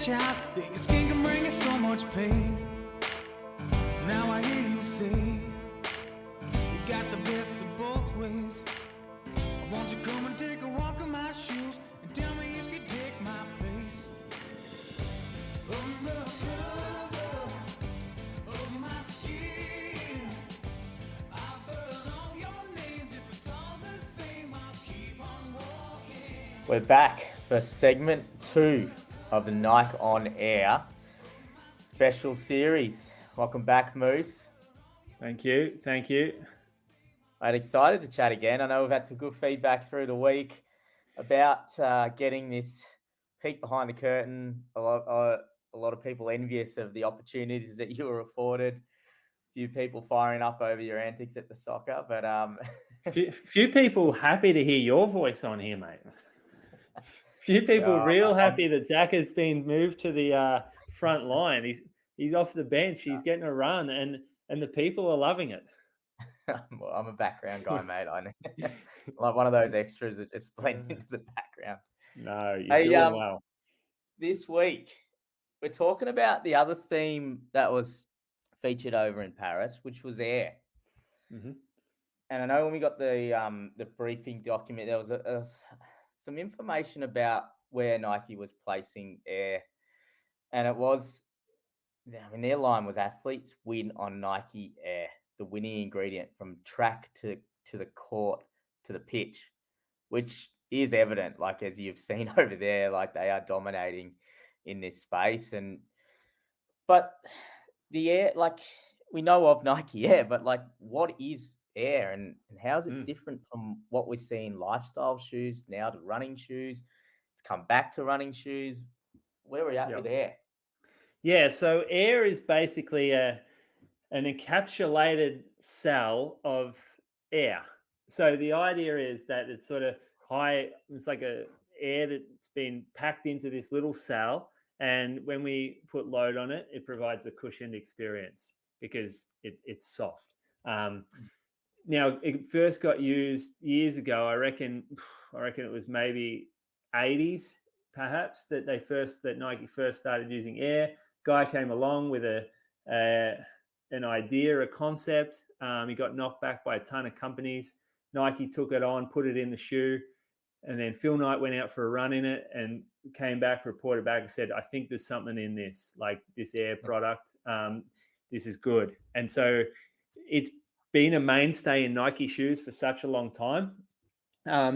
child, that your skin can bring you so much pain. Now I hear you say, you got the best of both ways. Won't you come and take a walk in my shoes and tell me if you take my place? Undercover of my skin, I've heard all your names. If it's all the same, I'll keep on walking. We're back for segment 2 of the Nike On Air special series. Welcome back, Moose. Thank you. I'm excited to chat again. I know we've had some good feedback through the week about getting this peek behind the curtain. A lot of people envious of the opportunities that you were afforded. A few people firing up over your antics at the soccer, but few people happy to hear your voice on here, mate. Few people happy that Zach has been moved to the front line. He's off the bench. He's getting a run, and the people are loving it. Well, I'm a background guy, mate. I know. Like one of those extras that just blend into the background. No, you're doing well. This week, we're talking about the other theme that was featured over in Paris, which was air. Mm-hmm. And I know when we got the briefing document, there was some information about where Nike was placing air, and it was, their line was athletes win on Nike Air, the winning ingredient from track to the court to the pitch, which is evident, like as you've seen over there, like they are dominating in this space. But the air, like we know of Nike Air, but like what is air and how is it different from what we see in lifestyle shoes now to running shoes? It's come back to running shoes. Where are we at with air? Yeah, so air is basically an encapsulated cell of air. So the idea is that it's sort of high, it's like a air that's been packed into this little cell, and when we put load on it, it provides a cushioned experience because it's soft. Now, it first got used years ago. I reckon it was maybe 80s, perhaps, that Nike first started using air. Guy came along with an idea, a concept. He got knocked back by a ton of companies. Nike took it on, put it in the shoe, and then Phil Knight went out for a run in it and came back, reported back and said, I think there's something in this, like this air product. This is good. And so it's been a mainstay in Nike shoes for such a long time.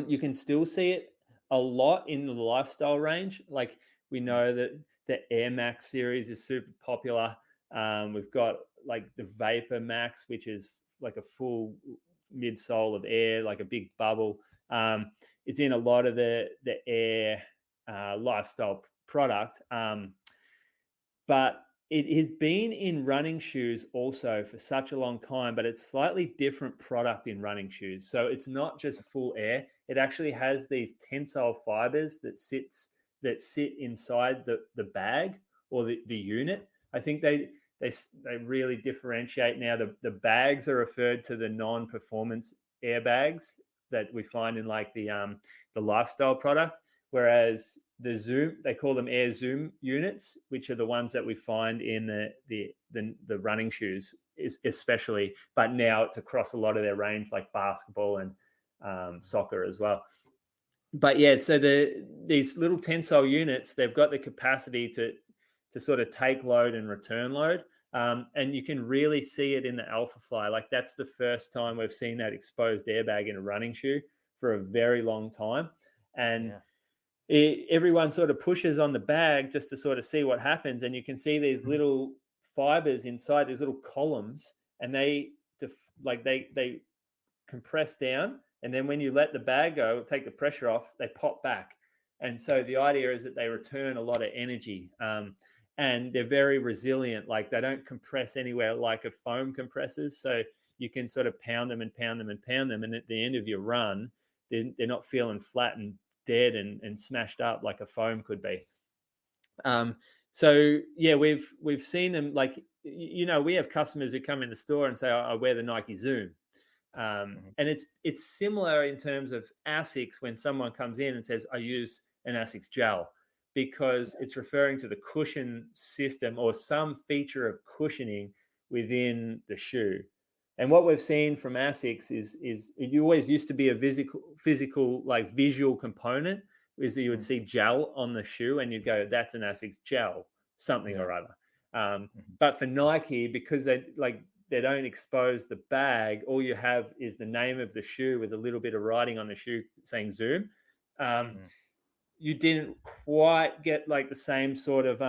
You can still see it a lot in the lifestyle range. Like we know that the Air Max series is super popular. We've got like the Vapor Max, which is like a full midsole of air, like a big bubble. It's in a lot of the air lifestyle product. But it has been in running shoes also for such a long time, but it's slightly different product in running shoes. So it's not just full air. It actually has these tensile fibers that sit inside the bag or the unit. I think they really differentiate now. The bags are referred to the non-performance airbags that we find in like the lifestyle product, whereas the Zoom, they call them Air Zoom units, which are the ones that we find in the running shoes, especially. But now it's across a lot of their range, like basketball and soccer as well. But yeah, so these little tensile units, they've got the capacity to sort of take load and return load. And you can really see it in the Alpha Fly. Like that's the first time we've seen that exposed airbag in a running shoe for a very long time. And everyone sort of pushes on the bag just to sort of see what happens. And you can see these little fibers inside these little columns, and they compress down. And then when you let the bag go, take the pressure off, they pop back. And so the idea is that they return a lot of energy. And they're very resilient. Like they don't compress anywhere like a foam compresses. So you can sort of pound them and pound them and pound them. And at the end of your run, they're not feeling flat and dead and smashed up like a foam could be. So yeah, we've seen them, like, you know, we have customers who come in the store and say, I wear the Nike Zoom. And it's similar in terms of ASICs when someone comes in and says, I use an ASICS gel. because it's referring to the cushion system or some feature of cushioning within the shoe. And what we've seen from ASICS is it always used to be a physical like visual component, is that you would see gel on the shoe and you'd go, that's an ASICS gel, something or other. But for Nike, because they don't expose the bag, all you have is the name of the shoe with a little bit of writing on the shoe saying Zoom. You didn't quite get like the same sort of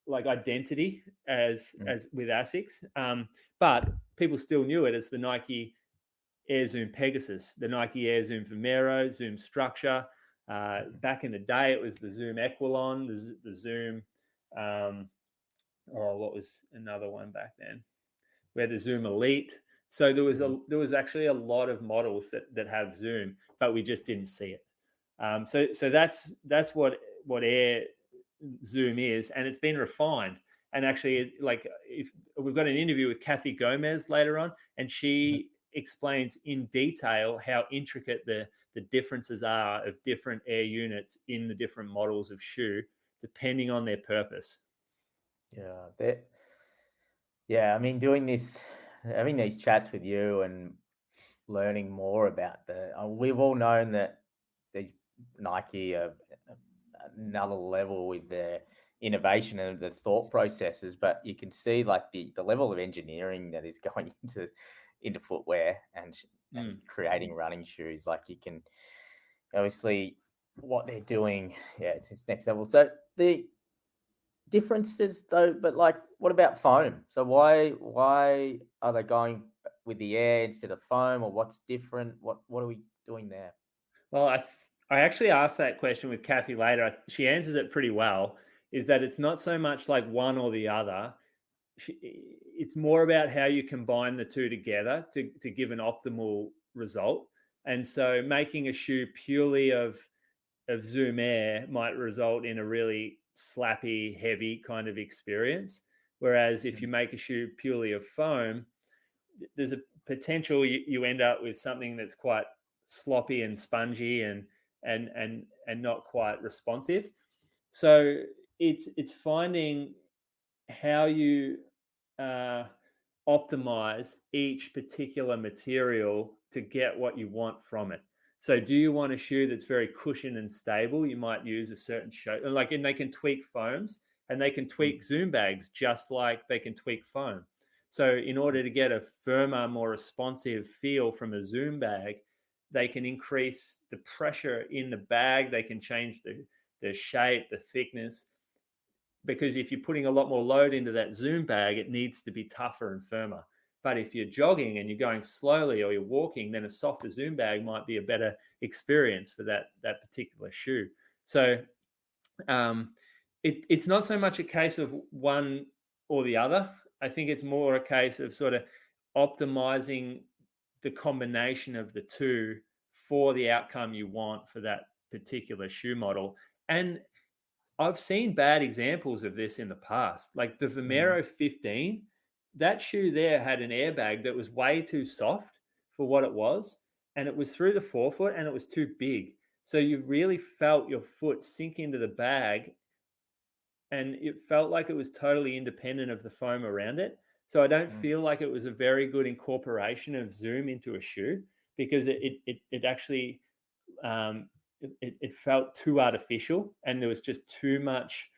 like identity as with ASICS, but people still knew it as the Nike Air Zoom Pegasus, the Nike Air Zoom Vomero, Zoom Structure. Back in the day, it was the Zoom Equilon, the Zoom. What was another one back then? We had the Zoom Elite. So there was actually a lot of models that have Zoom, but we just didn't see it. So that's what Air Zoom is, and it's been refined. And actually, like, if we've got an interview with Kathy Gomez later on, and she explains in detail how intricate the differences are of different Air units in the different models of shoe, depending on their purpose. Yeah, I mean, having these chats with you and learning more about we've all known that these Nike are another level with their innovation and the thought processes, but you can see like the level of engineering that is going into footwear and creating running shoes. Like, you can obviously what they're doing, it's next level. So the differences though, but like, what about foam? So why are they going with the air instead of foam, or what's different? What are we doing there? Well, I actually asked that question with Kathy later. She answers it pretty well, is that it's not so much like one or the other. It's more about how you combine the two together to give an optimal result. And so making a shoe purely of Zoom Air might result in a really slappy, heavy kind of experience. Whereas if you make a shoe purely of foam, there's a potential you end up with something that's quite sloppy and spongy and not quite responsive. So it's finding how you optimize each particular material to get what you want from it. So do you want a shoe that's very cushioned and stable? You might use a certain shape, and they can tweak foams, and they can tweak Zoom bags just like they can tweak foam. So in order to get a firmer, more responsive feel from a Zoom bag, they can increase the pressure in the bag. They can change the shape, the thickness, because if you're putting a lot more load into that Zoom bag, it needs to be tougher and firmer. But if you're jogging and you're going slowly, or you're walking, then a softer Zoom bag might be a better experience for that particular shoe. So it's not so much a case of one or the other. I think it's more a case of sort of optimizing the combination of the two for the outcome you want for that particular shoe model. And I've seen bad examples of this in the past. Like the Vomero 15, that shoe there had an airbag that was way too soft for what it was. And it was through the forefoot and it was too big. So you really felt your foot sink into the bag, and it felt like it was totally independent of the foam around it. So I don't feel like it was a very good incorporation of Zoom into a shoe, because it actually it felt too artificial, and there was just too much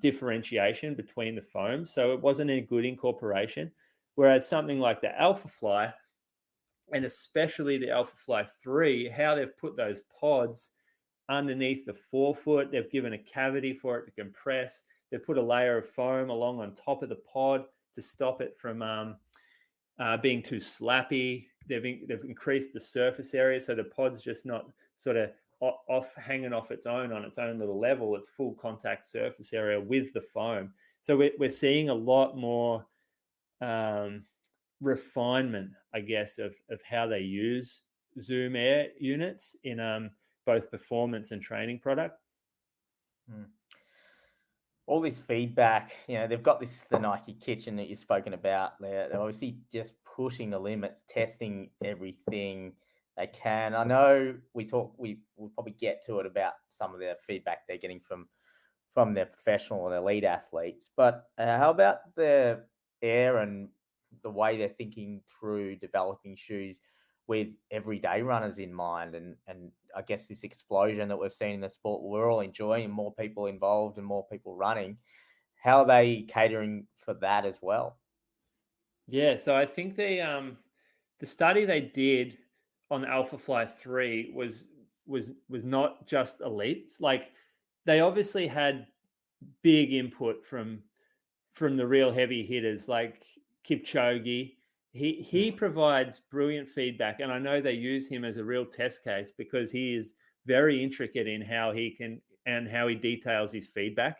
differentiation between the foams. So it wasn't a good incorporation. Whereas something like the Alpha Fly, and especially the Alpha Fly 3, how they've put those pods underneath the forefoot, they've given a cavity for it to compress. They've put a layer of foam along on top of the pod to stop it from being too slappy. They've increased the surface area, so the pod's just not sort of hanging off its own on its own little level. It's full contact surface area with the foam. So we're seeing a lot more refinement, I guess, of how they use Zoom Air units in both performance and training product. All this feedback, they've got the Nike kitchen that you've spoken about. They're obviously just pushing the limits, testing everything, They can. I know we'll probably get to it about some of the feedback they're getting from their professional and elite athletes. But how about the air and the way they're thinking through developing shoes with everyday runners in mind? And I guess this explosion that we've seen in the sport we're all enjoying, and more people involved and more people running. How are they catering for that as well? Yeah, so I think the study they did on Alpha Fly 3 was not just elites. Like they obviously had big input from the real heavy hitters like Kipchoge. He provides brilliant feedback, and I know they use him as a real test case because he is very intricate in how he details his feedback.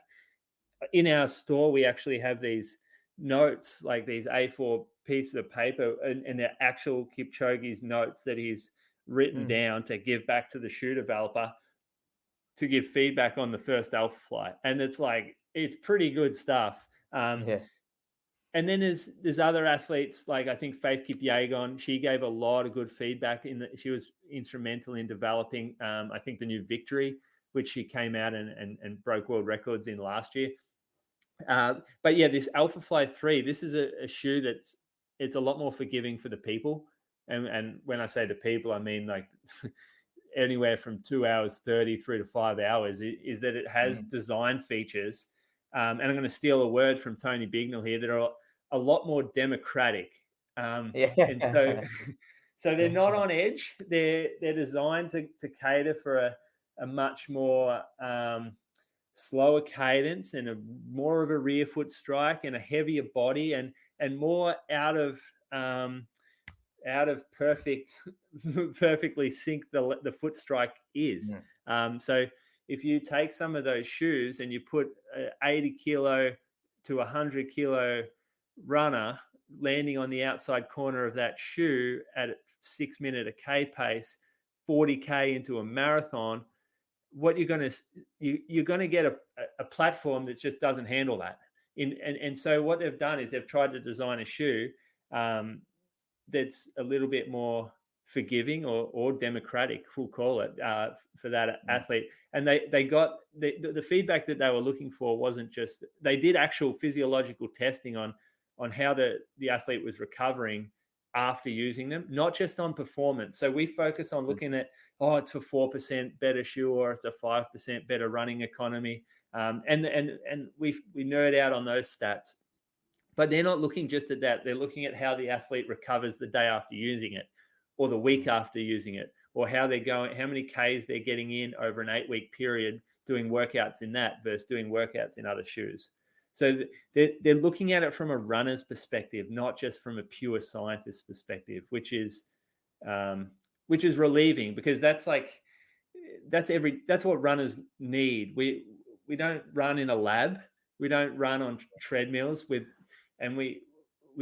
In our store, we actually have these notes, like these A4 pieces of paper, and they're actual Kipchoge's notes that he's written down to give back to the shoe developer to give feedback on the first Alpha Flight. And it's pretty good stuff. Yeah. And then there's other athletes, like I think Faith Kipyegon. She gave a lot of good feedback. She was instrumental in developing, I think, the new Victory, which she came out and broke world records in last year. But yeah, this Alpha Fly 3, this is a shoe it's a lot more forgiving for the people. And when I say the people, I mean like anywhere from 2 hours 30 through to 5 hours, is that it has design features. And I'm going to steal a word from Tony Bignell here that are a lot more democratic. And so they're not on edge. They're designed to cater for a much more slower cadence and more of a rear foot strike and a heavier body and more out of perfectly sync the foot strike is. So if you take some of those shoes and you put 80 kilo to 100 kilo runner landing on the outside corner of that shoe at 6 minute a K pace, 40K into a marathon, what you're going to get a platform that just doesn't handle that. And so what they've done is they've tried to design a shoe that's a little bit more forgiving or democratic, we'll call it, for that athlete. And they got the feedback that they were looking for wasn't just, they did actual physiological testing on how the athlete was recovering after using them, not just on performance. So we focus on looking at, it's a 4% better shoe or it's a 5% better running economy. And we nerd out on those stats. But they're not looking just at that. They're looking at how the athlete recovers the day after using it or the week after using it, or how they're going, how many Ks they're getting in over an 8-week period doing workouts in that versus doing workouts in other shoes. So they're looking at it from a runner's perspective, not just from a pure scientist perspective, which is relieving, because that's what runners need. We don't run in a lab. We don't run on treadmills and we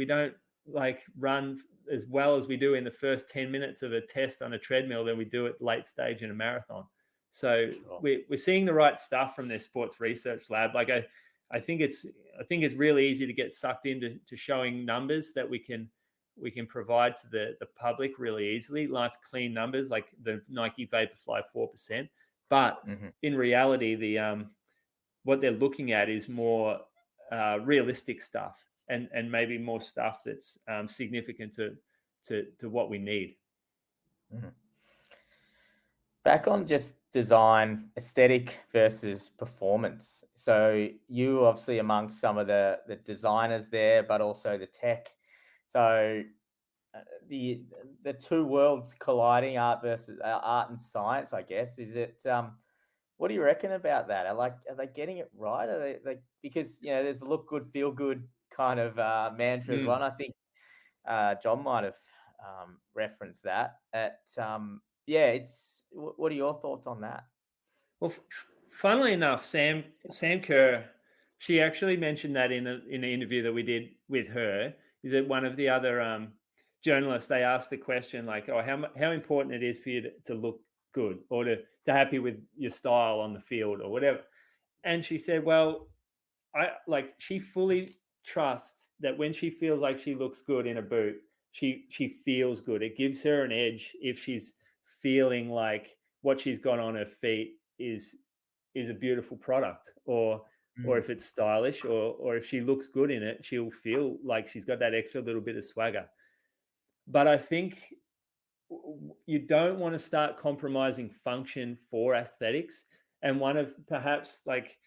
don't like run as well as we do in the first 10 minutes of a test on a treadmill than we do at late stage in a marathon. So we're seeing the right stuff from their sports research lab. Like I think it's really easy to get sucked into showing numbers that we can provide to the public really easily. Nice clean numbers like the Nike Vaporfly 4%. But in reality, what they're looking at is more realistic stuff and maybe more stuff that's significant to what we need. Back on just design, aesthetic versus performance. So you obviously amongst some of the designers there, but also the tech. So the two worlds colliding, art versus art and science, I guess. Is it? What do you reckon about that? Are they getting it right? Are they because there's a look good, feel good kind of mantra as well. And I think John might have referenced that. It's what are your thoughts on that? Well, funnily enough, Sam Kerr, she actually mentioned that in an interview that we did with her. Is that one of the other journalists? They asked the question like, how important it is for you to look good or to happy with your style on the field or whatever. And she said, well, she fully trusts that when she feels like she looks good in a boot, she feels good. It gives her an edge if she's feeling like what she's got on her feet is a beautiful product, or if it's stylish, or if she looks good in it, she'll feel like she's got that extra little bit of swagger. But I think you don't want to start compromising function for aesthetics. And one of perhaps like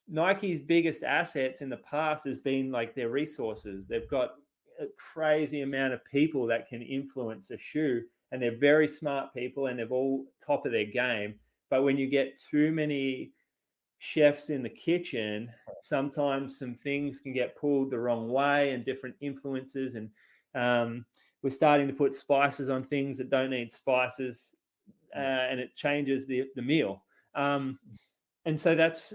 Nike's biggest assets in the past has been like their resources. They've got a crazy amount of people that can influence a shoe, and they're very smart people, and they're all top of their game. But when you get too many chefs in the kitchen, sometimes some things can get pulled the wrong way, and different influences. And we're starting to put spices on things that don't need spices, and it changes the meal. And so that's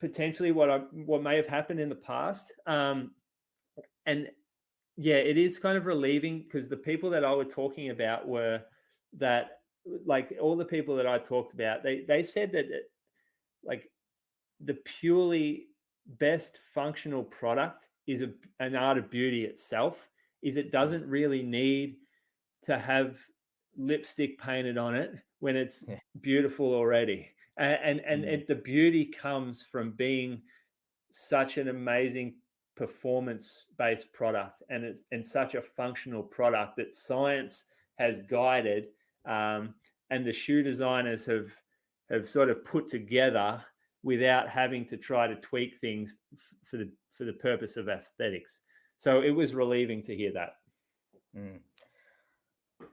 potentially what may have happened in the past. And yeah, it is kind of relieving, because the people that I was talking about were that, like, all the people that I talked about, they said that like the purely best functional product is an art of beauty itself. Is it doesn't really need to have lipstick painted on it when it's beautiful already. And the beauty comes from being such an amazing performance-based product, and such a functional product that science has guided, and the shoe designers have sort of put together without having to try to tweak things for the purpose of aesthetics. So it was relieving to hear that.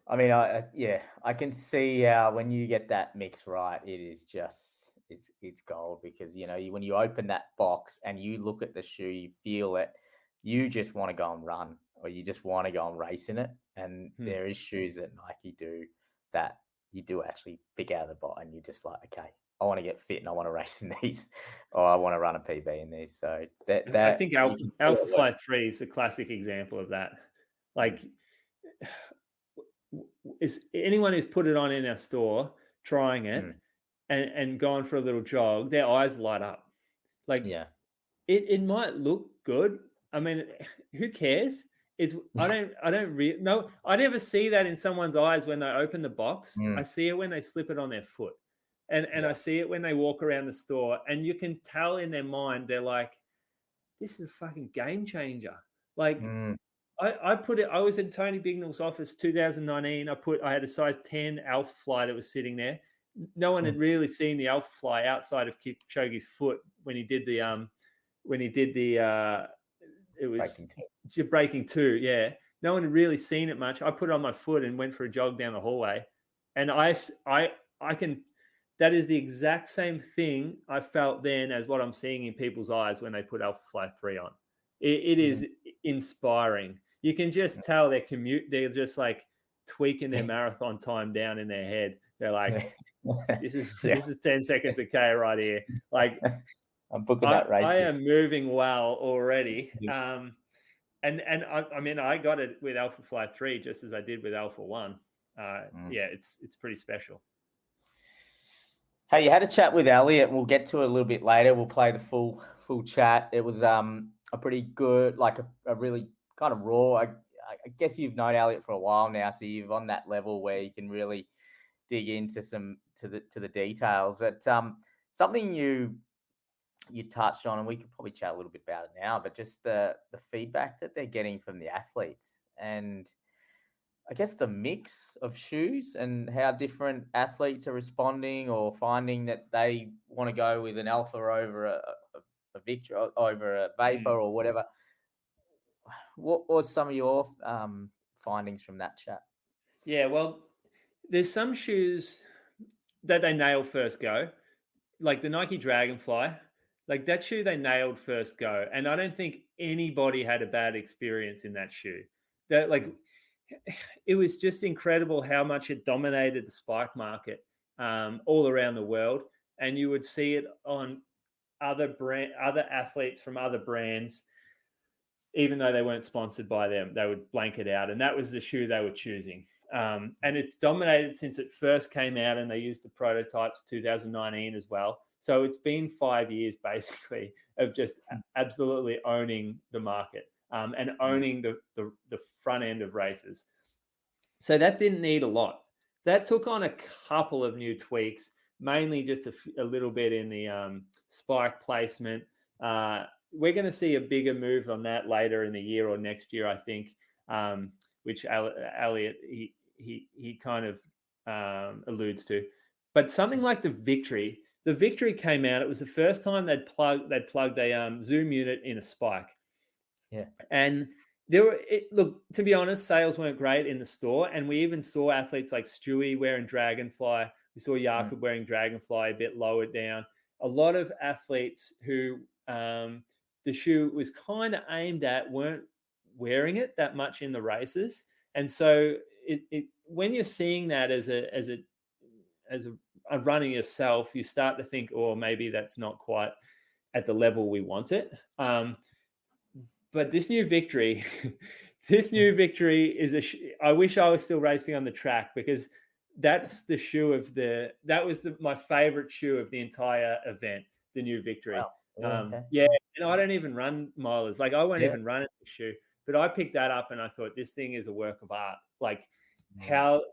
I mean, I can see how when you get that mix right, it is just it's gold, because when you open that box and you look at the shoe, you feel it, you just want to go and run, or you just want to go and race in it. And there is shoes that Nike do that you do actually pick out of the box, and you're just like, okay, I want to get fit and I want to race in these, or I want to run a PB in these. So that I think Alpha Fly 3 is a classic example of that. Like, is anyone who's put it on in our store, trying it and gone for a little jog, their eyes light up. Like, it might look good. I mean, who cares? I never see that in someone's eyes when they open the box. I see it when they slip it on their foot. And I see it when they walk around the store, and you can tell in their mind, they're like, this is a fucking game changer. Like, I put it, I was in Tony Bignell's office 2019. I had a size 10 Alpha Fly that was sitting there. No one had really seen the Alpha Fly outside of Kipchoge's foot when he did the it was breaking two. Yeah. No one had really seen it much. I put it on my foot and went for a jog down the hallway. And I can, that is the exact same thing I felt then as what I'm seeing in people's eyes when they put Alpha Fly 3 on. It is inspiring. You can just tell they're just like tweaking their marathon time down in their head. They're like, this is 10 seconds a K right here. Like, I'm booking that race. I am moving well already. And I mean, I got it with Alpha Fly 3 just as I did with Alpha 1. Yeah, it's pretty special. Hey, you had a chat with Elliott, and we'll get to it a little bit later. We'll play the full chat. It was a pretty good, like a really kind of raw. I guess you've known Elliott for a while now, so you're on that level where you can really dig into the details. But something you touched on, and we could probably chat a little bit about it now, but just the feedback that they're getting from the athletes, and I guess the mix of shoes and how different athletes are responding, or finding that they want to go with an Alpha over a Victor, over a Vapor or whatever. What was some of your findings from that chat? Yeah, well, there's some shoes that they nail first go, like the Nike Dragonfly. Like, that shoe they nailed first go, and I don't think anybody had a bad experience in that shoe. That, like, it was just incredible how much it dominated the spike market all around the world, and you would see it on other athletes from other brands, even though they weren't sponsored by them. They would blank it out, and that was the shoe they were choosing. And it's dominated since it first came out, and they used the prototypes 2019 as well. So it's been 5 years basically of just absolutely owning the market and owning the front end of races. So that didn't need a lot. That took on a couple of new tweaks, mainly just a little bit in the spike placement. We're going to see a bigger move on that later in the year or next year, I think, which Elliott he kind of alludes to. But something like the Victory came out. It was the first time they'd plugged a zoom unit in a spike. Yeah, and look, to be honest, sales weren't great in the store, and we even saw athletes like Stewie wearing Dragonfly. We saw Jakob wearing Dragonfly a bit lower down. A lot of athletes who the shoe was kind of aimed at weren't wearing it that much in the races, and so when you're seeing that as a runner yourself, you start to think, oh, maybe that's not quite at the level we want it. But this new Victory, is I wish I was still racing on the track, because that's the shoe of my favorite shoe of the entire event, the new Victory. Wow. Okay. Yeah, and I don't even run milers. Like, I won't even run in the shoe, but I picked that up and I thought, this thing is a work of art. Like, how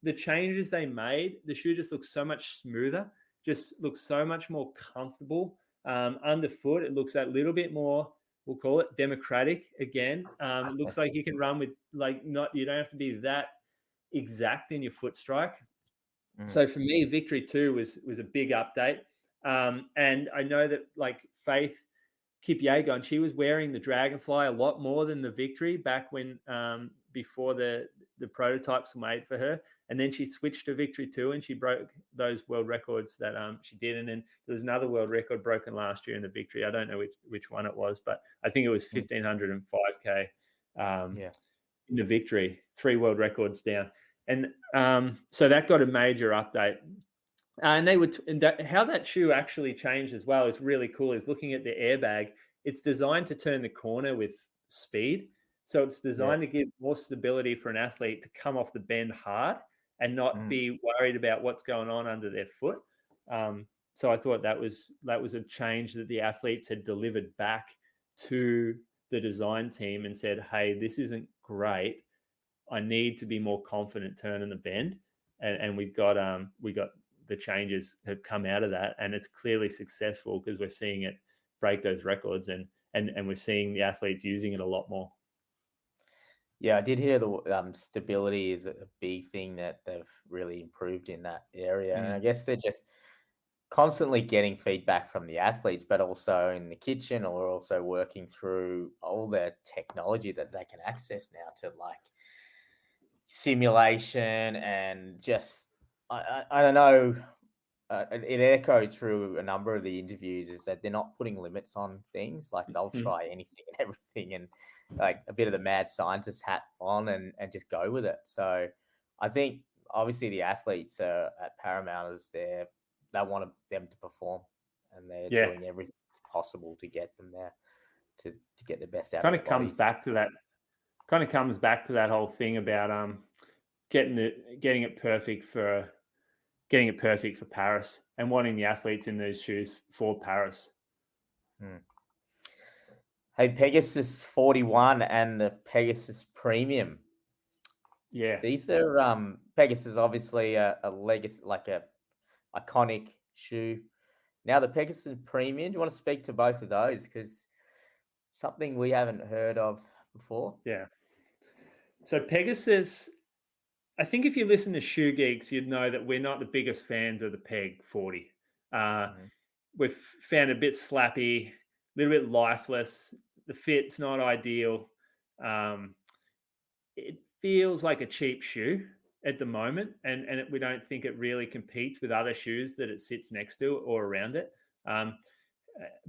the changes they made, the shoe just looks so much smoother, just looks so much more comfortable. Underfoot, it looks a little bit more, we'll call it democratic again. It looks like you can run with, like, you don't have to be that exact in your foot strike. So for me, Victory 2 was a big update. And I know that, like, Faith Kipyegon, she was wearing the Dragonfly a lot more than the Victory back when before the prototypes were made for her. And then she switched to Victory 2 and she broke those world records that she did. And then there was another world record broken last year in the Victory. I don't know which one it was, but I think it was 1,500 and 5K in the Victory, 3 world records down. And so that got a major update. And how that shoe actually changed as well is really cool, is looking at the airbag. It's designed to turn the corner with speed. So it's designed to give more stability for an athlete to come off the bend hard and not be worried about what's going on under their foot. So I thought that was a change that the athletes had delivered back to the design team and said, hey, this isn't great. I need to be more confident turning the bend. And we got the changes have come out of that, and it's clearly successful because we're seeing it break those records and we're seeing the athletes using it a lot more. Yeah, I did hear the stability is a big thing that they've really improved in that area. And I guess they're just constantly getting feedback from the athletes, but also in the kitchen, or also working through all the technology that they can access now to, like, simulation and just, I don't know, it echoes through a number of the interviews is that they're not putting limits on things. Like, they'll try anything and everything, and like a bit of the mad scientist hat on and just go with it. So I think obviously the athletes at Paramount they want them to perform, and they're doing everything possible to get them there to get the best out of their comes back to that whole thing about getting it perfect for Paris, and wanting the athletes in those shoes for Paris. Hey, Pegasus 41 and the Pegasus Premium. Yeah, these are Pegasus, obviously a legacy, like a iconic shoe. Now the Pegasus Premium. Do you want to speak to both of those, because something we haven't heard of before? Yeah. So Pegasus, I think if you listen to Shoe Geeks, you'd know that we're not the biggest fans of the Peg 40. We've found it a bit slappy, a little bit lifeless. The fit's not ideal. It feels like a cheap shoe at the moment, and we don't think it really competes with other shoes that it sits next to or around it.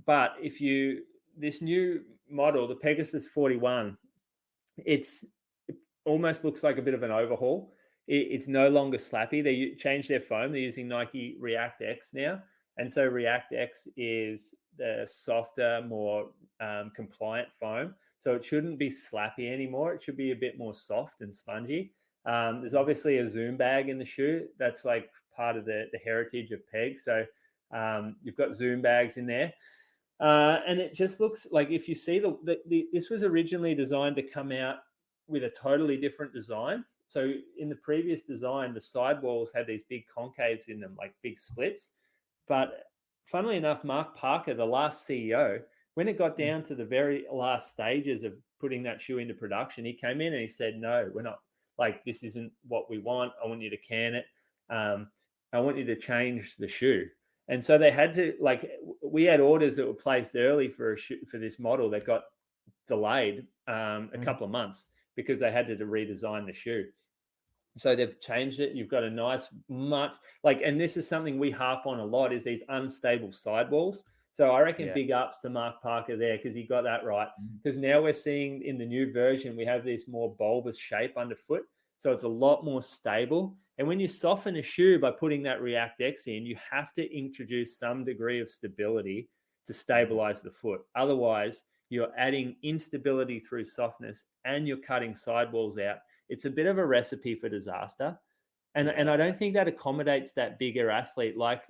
But this new model, the Pegasus 41, it almost looks like a bit of an overhaul. It's no longer slappy. They changed their foam. They're using Nike React X now. And so React X is the softer, more compliant foam. So it shouldn't be slappy anymore. It should be a bit more soft and spongy. There's obviously a zoom bag in the shoe. That's like part of the heritage of Peg. So you've got zoom bags in there. And it just looks like, if you see this was originally designed to come out with a totally different design. So in the previous design, the sidewalls had these big concaves in them, like big splits. But funnily enough, Mark Parker, the last CEO, when it got down to the very last stages of putting that shoe into production, he came in and he said, no, we're not, like, this isn't what we want. I want you to can it. I want you to change the shoe. And so they had to, like, we had orders that were placed early for this model that got delayed a couple of months because they had to redesign the shoe. So they've changed it. You've got a nice, much like, and this is something we harp on a lot, is these unstable sidewalls. So I reckon big ups to Mark Parker there, because he got that right. Because now we're seeing in the new version, we have this more bulbous shape underfoot. So it's a lot more stable. And when you soften a shoe by putting that React X in, you have to introduce some degree of stability to stabilize the foot. Otherwise, you're adding instability through softness and you're cutting sidewalls out. It's a bit of a recipe for disaster. And I don't think that accommodates that bigger athlete. Like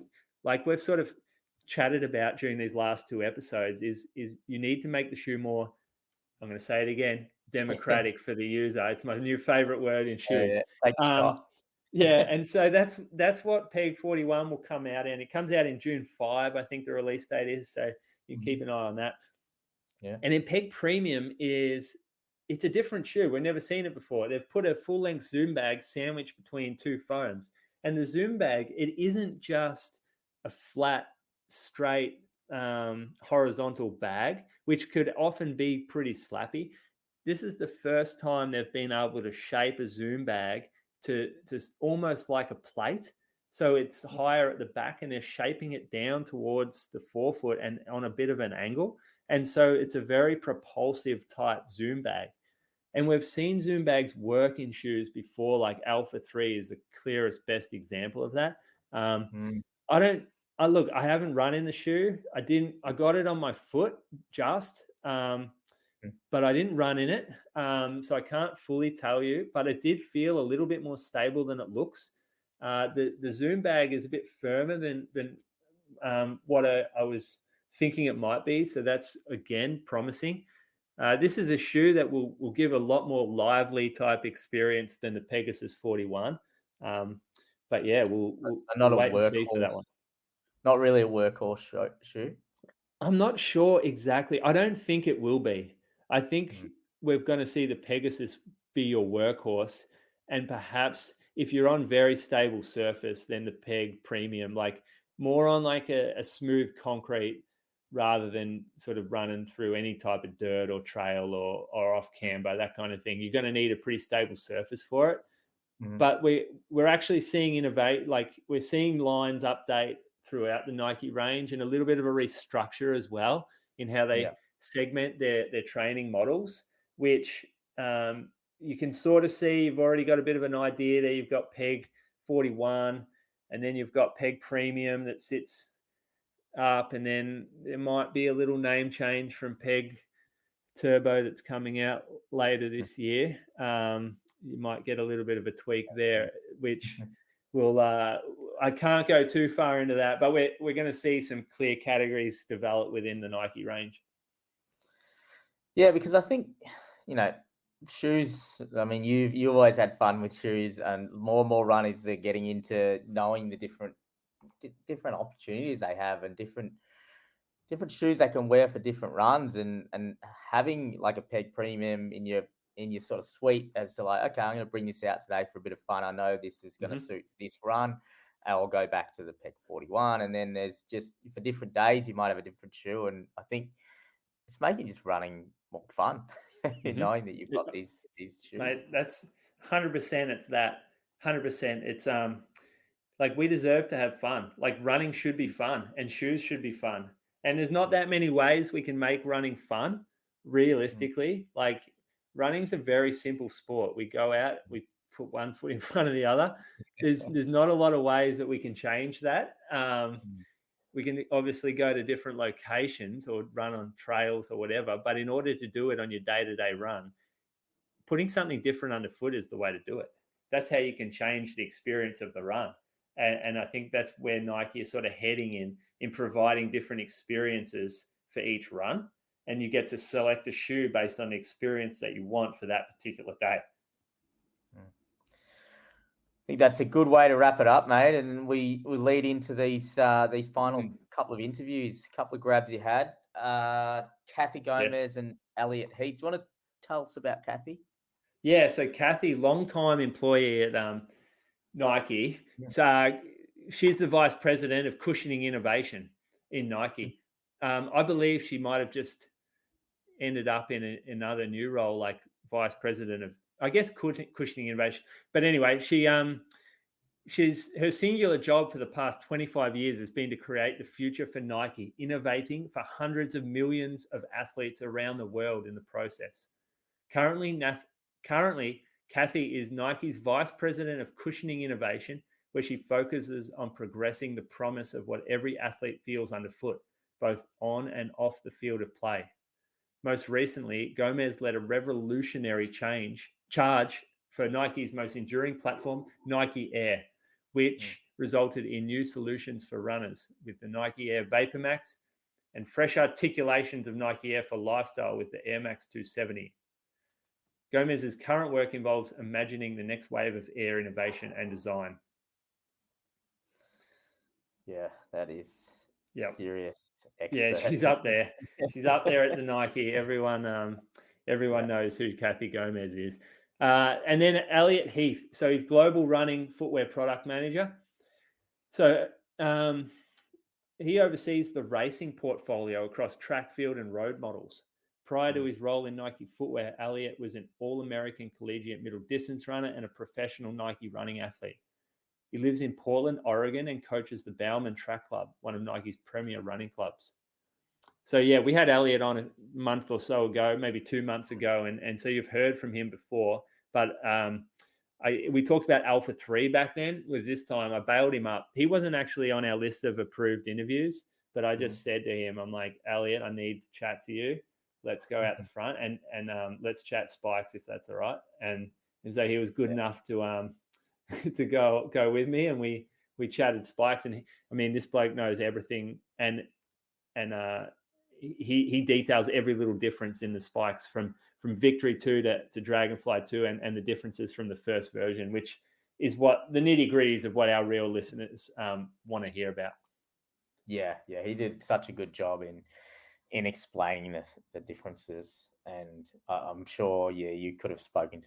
we've sort of chatted about during these last two episodes, is you need to make the shoe more, I'm going to say it again, democratic for the user. It's my new favorite word in shoes. And so that's what Peg 41 will come out in. It comes out in June 5, I think the release date is. So you keep an eye on that. Yeah. And then Peg Premium it's a different shoe. We've never seen it before. They've put a full-length Zoom bag sandwiched between two foams. And the Zoom bag, it isn't just a flat, straight, horizontal bag, which could often be pretty slappy. This is the first time they've been able to shape a Zoom bag to almost like a plate. So it's higher at the back and they're shaping it down towards the forefoot and on a bit of an angle. And so it's a very propulsive type Zoom bag. And we've seen Zoom bags work in shoes before, like Alpha 3 is the clearest, best example of that. I haven't run in the shoe. I got it on my foot just, but I didn't run in it. So I can't fully tell you, but it did feel a little bit more stable than it looks. The Zoom bag is a bit firmer than what I was thinking it might be. So that's, again, promising. This is a shoe that will give a lot more lively type experience than the Pegasus 41. But yeah, we'll wait and see for that one. Not really a workhorse shoe. I'm not sure exactly. I don't think it will be. I think we're going to see the Pegasus be your workhorse. And perhaps if you're on very stable surface, then the Peg Premium, like more on like a smooth concrete, rather than sort of running through any type of dirt or trail or off camber, that kind of thing. You're going to need a pretty stable surface for it. But we're actually seeing innovate, like we're seeing lines update throughout the Nike range and a little bit of a restructure as well in how they segment their training models, which you can sort of see. You've already got a bit of an idea there. You've got Peg 41 and then you've got Peg Premium that sits up, and then there might be a little name change from Peg Turbo that's coming out later this year. You might get a little bit of a tweak there, which will I can't go too far into that, but we're going to see some clear categories develop within the Nike range. Yeah, because I think, shoes, I mean, you've always had fun with shoes, and more runners are getting into knowing the different opportunities they have and different shoes they can wear for different runs, and having like a Peg Premium in your sort of suite as to like, okay, I'm going to bring this out today for a bit of fun. I know this is going to suit this run. I'll go back to the Peg 41, and then there's just for different days you might have a different shoe, and I think it's making just running more fun, knowing that you've got these shoes. Mate, that's 100%. It's that 100%. It's like we deserve to have fun. Like running should be fun and shoes should be fun. And there's not that many ways we can make running fun, realistically. Like running's a very simple sport. We go out, we put one foot in front of the other. There's not a lot of ways that we can change that. We can obviously go to different locations or run on trails or whatever. But in order to do it on your day-to-day run, putting something different underfoot is the way to do it. That's how you can change the experience of the run. And I think that's where Nike is sort of heading in providing different experiences for each run. And you get to select a shoe based on the experience that you want for that particular day. think that's a good way to wrap it up, mate. And we lead into these final couple of interviews, couple of grabs you had. Kathy Gomez and Elliott Heath. Do you want to tell us about Kathy? Yeah, so Kathy, long-time employee at Nike. So she's the vice president of cushioning innovation in Nike. I believe she might have just ended up in another new role, like vice president of, I guess, cushioning innovation. But anyway, she's her singular job for the past 25 years has been to create the future for Nike, innovating for hundreds of millions of athletes around the world in the process. Currently, Kathy is Nike's vice president of cushioning innovation, where she focuses on progressing the promise of what every athlete feels underfoot, both on and off the field of play. Most recently, Gomez led a revolutionary charge for Nike's most enduring platform, Nike Air, which resulted in new solutions for runners with the Nike Air VaporMax and fresh articulations of Nike Air for lifestyle with the Air Max 270. Gomez's current work involves imagining the next wave of air innovation and design. Yeah, that is serious expert. Yeah, she's up there. She's up there at the Nike. Everyone knows who Kathy Gomez is. And then Elliott Heath. So he's Global Running Footwear Product Manager. So he oversees the racing portfolio across track, field, and road models. Prior to his role in Nike Footwear, Elliott was an All-American collegiate middle distance runner and a professional Nike running athlete. He lives in Portland, Oregon, and coaches the Bauman Track Club, one of Nike's premier running clubs. So, yeah, we had Elliott on a month or so ago, maybe 2 months ago, and so you've heard from him before. But we talked about Alpha 3 back then. With this time, I bailed him up. He wasn't actually on our list of approved interviews, but I just said to him, I'm like, Elliott, I need to chat to you. Let's go out the front and let's chat spikes if that's all right. And so he was good enough to to go with me, and we chatted spikes. And this bloke knows everything, and he details every little difference in the spikes from Victory 2 to Dragonfly 2, and the differences from the first version, which is what the nitty-gritties of what our real listeners want to hear about. Yeah, he did such a good job in explaining the differences, and I'm sure you could have spoken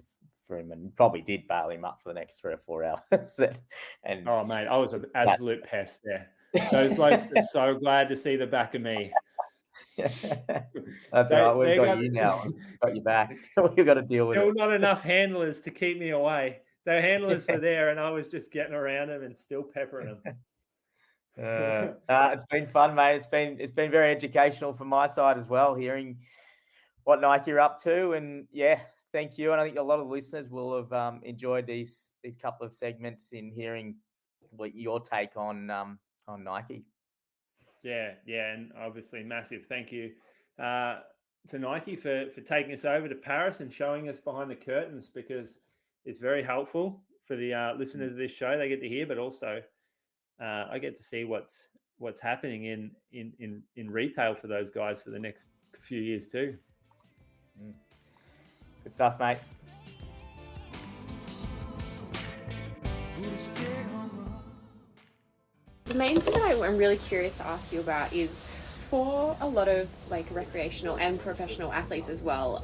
for him and probably did bail him up for the next 3 or 4 hours. And oh mate, I was an absolute pest there. Those blokes are so glad to see the back of me. That's right. We've got you now. We've got you back. We've got to deal with it. Still not enough handlers to keep me away. The handlers were there, and I was just getting around them and still peppering them. It's been fun, mate. It's been very educational from my side as well, hearing what Nike are up to, and yeah, thank you. And I think a lot of listeners will have enjoyed these couple of segments in hearing what your take on Nike. Yeah, and obviously massive thank you to Nike for taking us over to Paris and showing us behind the curtains, because it's very helpful for the listeners of this show. They get to hear, but also I get to see what's happening in retail for those guys for the next few years too. Good stuff, mate. The main thing that I'm really curious to ask you about is, for a lot of like recreational and professional athletes as well,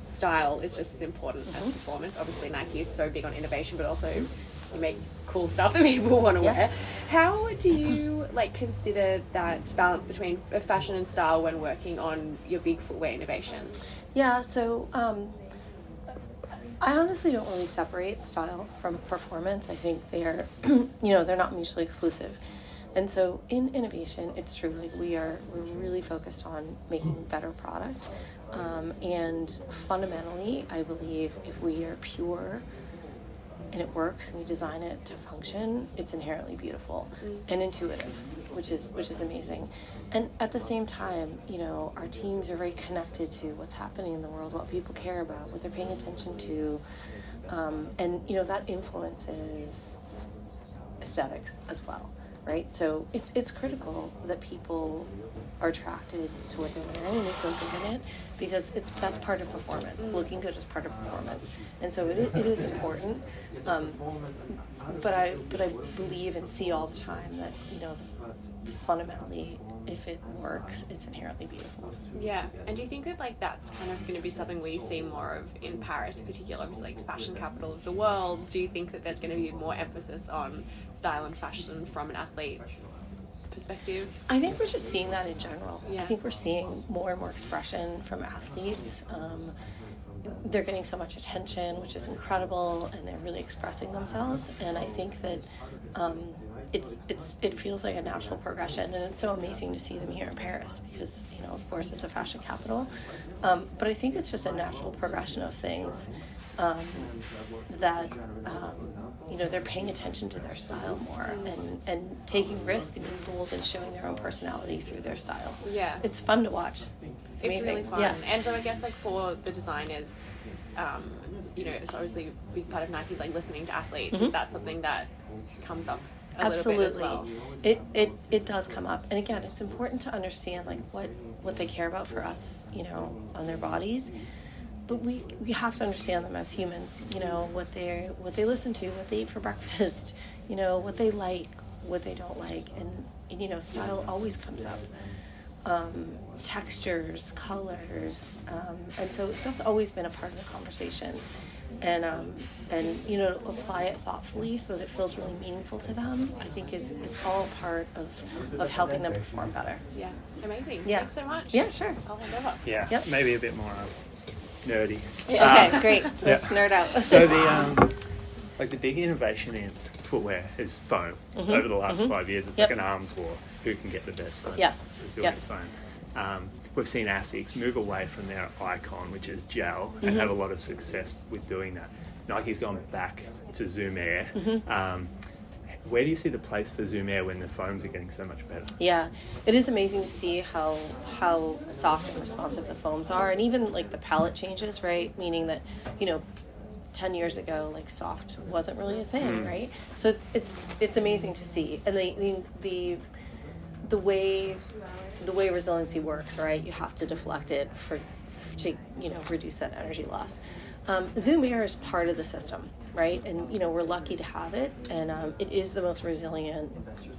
style is just as important as performance. Obviously Nike is so big on innovation, but also you make cool stuff that people want to wear. How do you consider that balance between fashion and style when working on your big footwear innovations? Yeah, so I honestly don't really separate style from performance. I think they are, they're not mutually exclusive. And so in innovation, it's true, we're really focused on making better product. And fundamentally, I believe if we are pure and it works and we design it to function, it's inherently beautiful and intuitive, which is amazing. And at the same time, our teams are very connected to what's happening in the world, what people care about, what they're paying attention to. And that influences aesthetics as well. Right, so it's critical that people are attracted to what they're wearing and they feel good in it, because that's part of performance. Looking good is part of performance, and so it is important. But I believe and see all the time that, you know, fundamentally, if it works, it's inherently beautiful. Yeah, and do you think that like that's kind of going to be something we see more of in Paris, in particular, obviously like the fashion capital of the world? Do you think that there's going to be more emphasis on style and fashion from an athlete's perspective? I think we're just seeing that in general. Yeah. I think we're seeing more and more expression from athletes. They're getting so much attention, which is incredible, and they're really expressing themselves. And I think that it feels like a natural progression, and it's so amazing to see them here in Paris because, you know, of course, it's a fashion capital. But I think it's just a natural progression of things that you know, they're paying attention to their style more and taking risk and being bold and showing their own personality through their style. Yeah, it's fun to watch. It's amazing. It's really fun. Yeah. And so I guess like for the designers, you know, it's obviously a big part of Nike's like listening to athletes. Is that something that comes up a little bit as well? It does come up, and again, it's important to understand like what they care about for us, you know, on their bodies. But we have to understand them as humans, you know, what they listen to, what they eat for breakfast, you know, what they like, what they don't like, and you know, style always comes up. Textures, colors, and so that's always been a part of the conversation. And you know, apply it thoughtfully so that it feels really meaningful to them. I think it's all part of helping them perform better. Yeah, amazing. Yeah. Thanks so much. Yeah, sure. I'll hand over. Yeah, Yep. maybe a bit more nerdy. Okay, great. Let's nerd out. So the big innovation in footwear is foam. Over the last 5 years, it's like an arms war. Who can get the best foam? Resilient foam. We've seen ASICS move away from their icon, which is gel, and have a lot of success with doing that. Nike's gone back to Zoom Air. Where do you see the place for Zoom Air when the foams are getting so much better? Yeah, it is amazing to see how soft and responsive the foams are, and even like the palette changes, right? Meaning that, you know, 10 years ago, like soft wasn't really a thing, right? So it's amazing to see, and the way resiliency works, right? You have to deflect it to you know, reduce that energy loss. Zoom Air is part of the system, right? And you know, we're lucky to have it, and it is the most resilient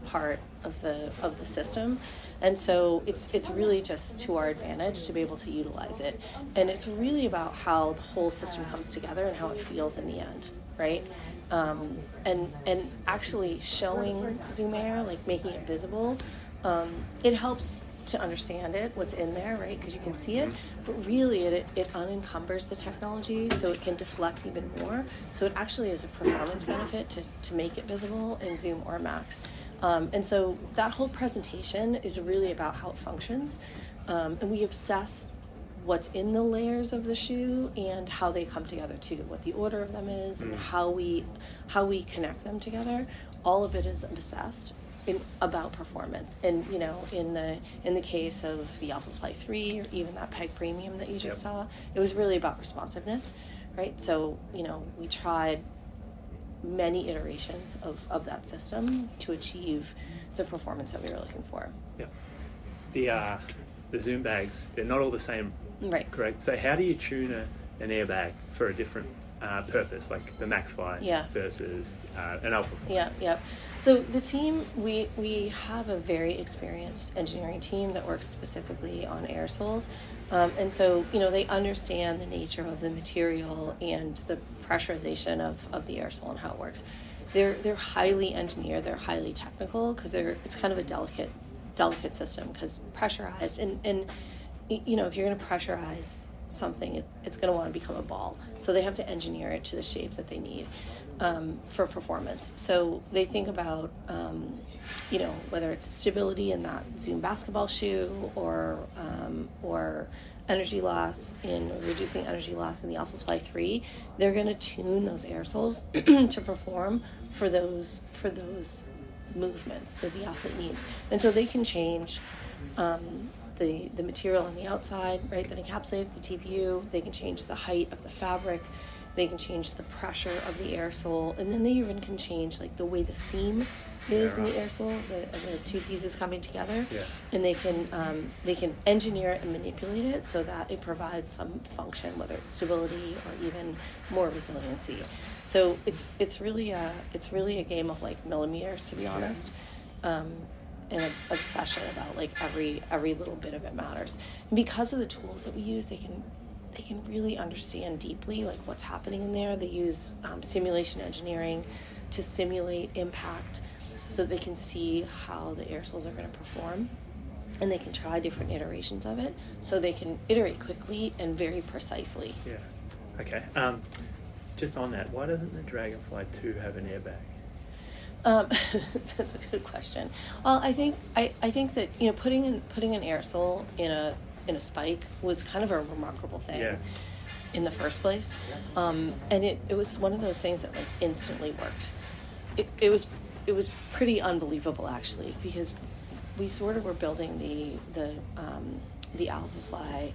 part of the system, and so it's really just to our advantage to be able to utilize it. And it's really about how the whole system comes together and how it feels in the end, right? And actually showing Zoom Air, like making it visible, it helps to understand it, what's in there, right? Because you can see it, but really it unencumbers the technology so it can deflect even more. So it actually is a performance benefit to make it visible in Zoom or Max. And so that whole presentation is really about how it functions. And we obsess what's in the layers of the shoe and how they come together too, what the order of them is and how we connect them together. All of it is obsessed about performance. And you know, in the case of the Alpha Fly 3 or even that Peg Premium that you just saw, it was really about responsiveness, right? So you know, we tried many iterations of that system to achieve the performance that we were looking for. Yeah. The Zoom bags, they're not all the same, right? Correct. So how do you tune an airbag for a different purpose, like the Max Fly versus an Alpha Fly? Yeah. So the team, we have a very experienced engineering team that works specifically on air soles, and so you know, they understand the nature of the material and the pressurization of the air sole and how it works. They're highly engineered, they're highly technical, because it's kind of a delicate system, because pressurized and you know, if you're going to pressurize something, it's going to want to become a ball, so they have to engineer it to the shape that they need for performance. So they think about you know, whether it's stability in that Zoom basketball shoe or energy loss reducing energy loss in the Alpha Fly 3. They're going to tune those air soles to perform for those movements that the athlete needs, and so they can change the material on the outside, right, that encapsulates the TPU. They can change the height of the fabric. They can change the pressure of the air sole, and then they even can change like the way the seam is in the air sole of the two pieces coming together. Yeah. And they can engineer it and manipulate it so that it provides some function, whether it's stability or even more resiliency. So it's really a game of like millimeters, to be honest. And an obsession about like every little bit of it matters. And because of the tools that we use, they can really understand deeply like what's happening in there. They use simulation engineering to simulate impact so that they can see how the air soles are going to perform, and they can try different iterations of it so they can iterate quickly and very precisely. Yeah. Okay. Just on that, why doesn't the Dragonfly 2 have an airbag? That's a good question. Well, I think that putting an air sole in a spike was kind of a remarkable thing in the first place, and it was one of those things that like instantly worked. It was pretty unbelievable actually, because we sort of were building the Alphafly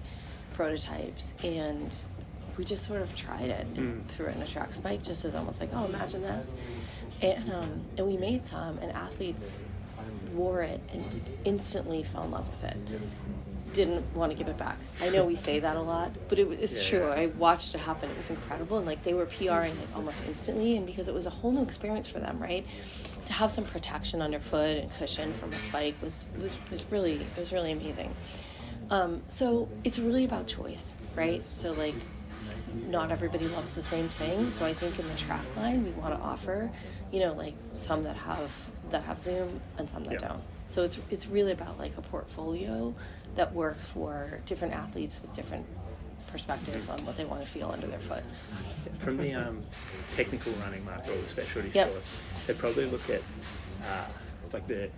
prototypes, and we just sort of tried it and threw it in a track spike just as almost like, oh, imagine this. And we made some, and athletes wore it and instantly fell in love with it. Didn't want to give it back. I know we say that a lot, but it's true. I watched it happen. It was incredible, and like they were PRing it almost instantly, and because it was a whole new experience for them, right? To have some protection underfoot and cushion from a spike was really amazing. So it's really about choice, right? So like, not everybody loves the same thing. So I think in the track line, we want to offer, like some that have Zoom and some that don't. So it's really about like a portfolio that works for different athletes with different perspectives on what they want to feel under their foot. From the technical running market or the specialty stores, they probably look at like the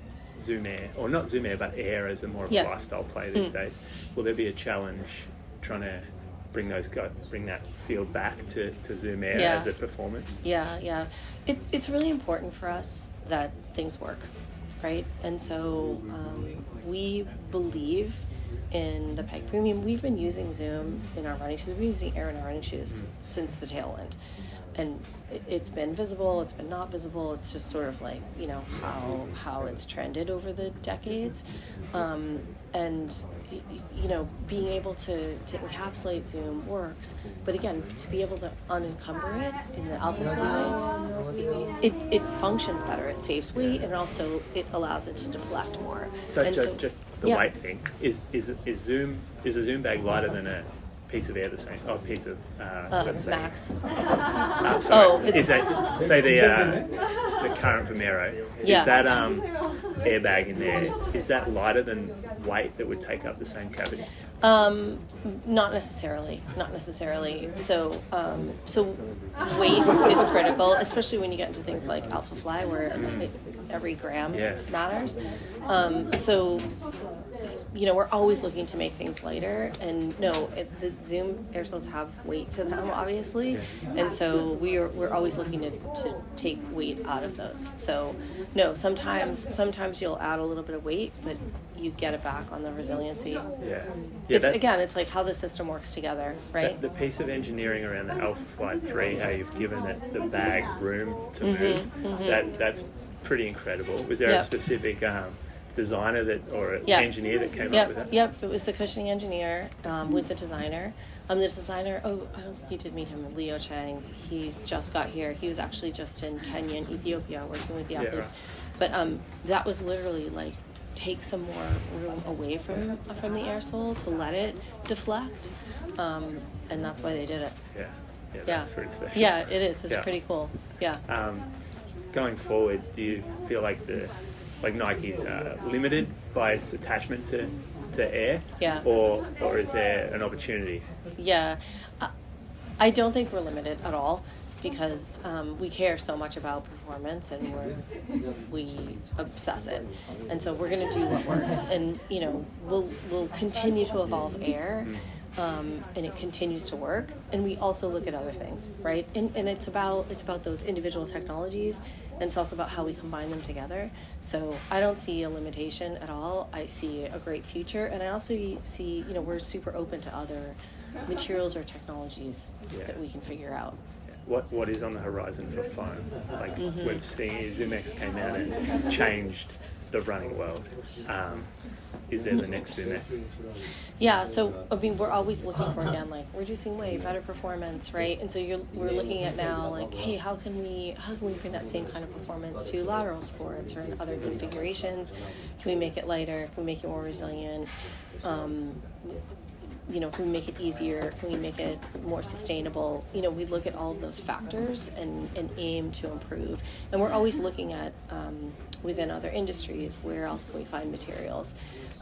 Zoom Air, or not Zoom Air, but Air as a more of a lifestyle play these days. Will there be a challenge trying to bring that field back to Zoom Air as a performance? Yeah. It's really important for us that things work, right? And so we believe in the Peg Premium. We've been using Zoom in our running shoes. We've been using Air in our running shoes since the tail end. And it's been visible, it's been not visible. It's just sort of like, how it's trended over the decades. And being able to encapsulate Zoom works, but again, to be able to unencumber it in the Alphafly, it functions better. It saves weight, and also it allows it to deflect more. So just the weight thing is a Zoom bag lighter than a piece of air the same? Oh, piece of let's say Max. Sorry. Is that, say the current from Aero? Is that airbag in there? Is that lighter than weight that would take up the same cavity? Not necessarily. So weight is critical, especially when you get into things like Alphafly, where every gram matters. So we're always looking to make things lighter, and the Zoom air soles have weight to them, obviously, and so we're always looking to take weight out of those. So sometimes you'll add a little bit of weight, but you get it back on the resiliency. It's like how the system works together, right? The piece of engineering around the Alphafly 3, how you've given it the bag room to move, that's pretty incredible. Was there a specific designer or engineer that came up with that? Yep, it was the cushioning engineer with the designer. The designer, I don't think you did meet him, Leo Chang. He just got here. He was actually just in Kenya and Ethiopia working with the athletes. But that was literally like, take some more room away from the air sole to let it deflect, and that's why they did it. That's pretty special. It is. It's pretty cool. Going forward, do you feel like Nike's limited by its attachment to air, or is there an opportunity? I don't think we're limited at all, because we care so much about performance, and we obsess it, and so we're going to do what works, and we'll continue to evolve air, and it continues to work, and we also look at other things, right? And it's about those individual technologies, and it's also about how we combine them together. So I don't see a limitation at all. I see a great future, and I also see we're super open to other materials or technologies that we can figure out. what is on the horizon for foam? Like we've seen ZoomX came out and changed the running world. Is there the next ZoomX? Yeah, so I mean, we're always looking for, again, like reducing weight, better performance, right? And so we're looking at now, like, hey, how can we bring that same kind of performance to lateral sports or in other configurations? Can we make it lighter? Can we make it more resilient? Can we make it easier? Can we make it more sustainable? We look at all of those factors and aim to improve. And we're always looking at, within other industries, where else can we find materials?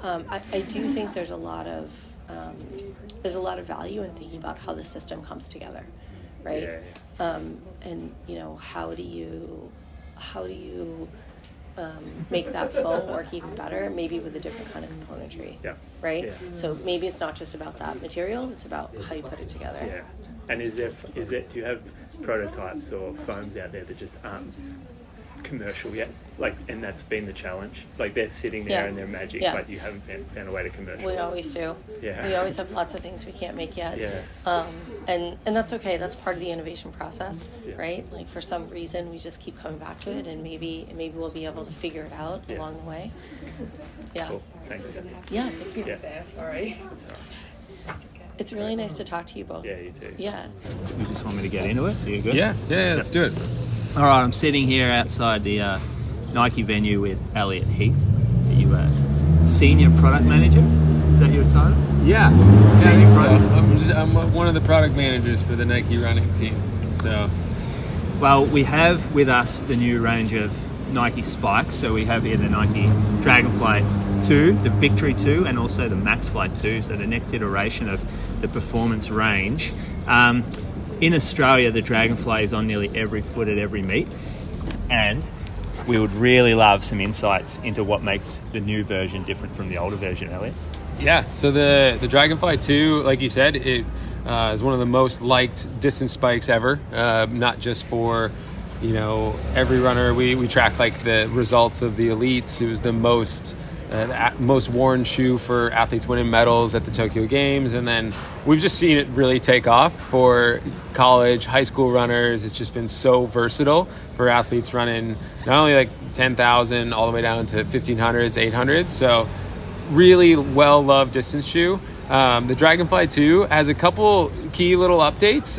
I do think there's a lot of value in thinking about how the system comes together, right? Yeah. And how do you make that foam work even better, maybe with a different kind of componentry, right? Yeah. So maybe it's not just about that material; it's about how you put it together. Yeah. And do you have prototypes or foams out there that just aren't commercial yet? Like, and that's been the challenge. Like, they're sitting there and they're magic, but you haven't found a way to commercialize. We always do. Yeah. We always have lots of things we can't make yet. Yeah. And that's okay. That's part of the innovation process, right? Like, for some reason, we just keep coming back to it, and maybe we'll be able to figure it out along the way. Yeah. Cool. Thanks. Yeah. Thank you. Yeah. Sorry. It's really nice to talk to you both. Yeah, you too. Yeah. You just want me to get into it? Are you good? Yeah, let's do it. All right, I'm sitting here outside the Nike venue with Elliott Heath. Are you a senior product manager? Is that your title? Yeah, Senior I think so. product? I'm one of the product managers for the Nike running team. So, Well, we have with us the new range of Nike spikes. So we have here the Nike Dragonfly 2, the Victory 2, and also the Maxfly 2. So the next iteration of the performance range. In Australia, the Dragonfly is on nearly every foot at every meet, and we would really love some insights into what makes the new version different from the older version, Elliot. yeah, so the Dragonfly 2, like you said, it is one of the most liked distance spikes ever, not just for every runner. We track like the results of the elites. It was the most worn shoe for athletes winning medals at the Tokyo Games, and then we've just seen it really take off for college, high school runners. It's just been so versatile for athletes running not only like 10,000 all the way down to 1,500s, 800s. So really well-loved distance shoe. The Dragonfly 2 has a couple key little updates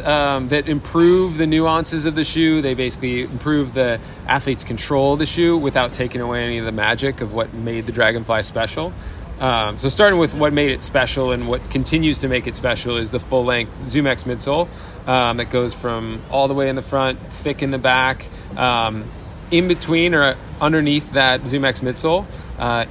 that improve the nuances of the shoe. They basically improve the athlete's control of the shoe without taking away any of the magic of what made the Dragonfly special. So starting with what made it special and what continues to make it special is the full-length ZoomX midsole that goes from all the way in the front, thick in the back. In between or underneath that ZoomX midsole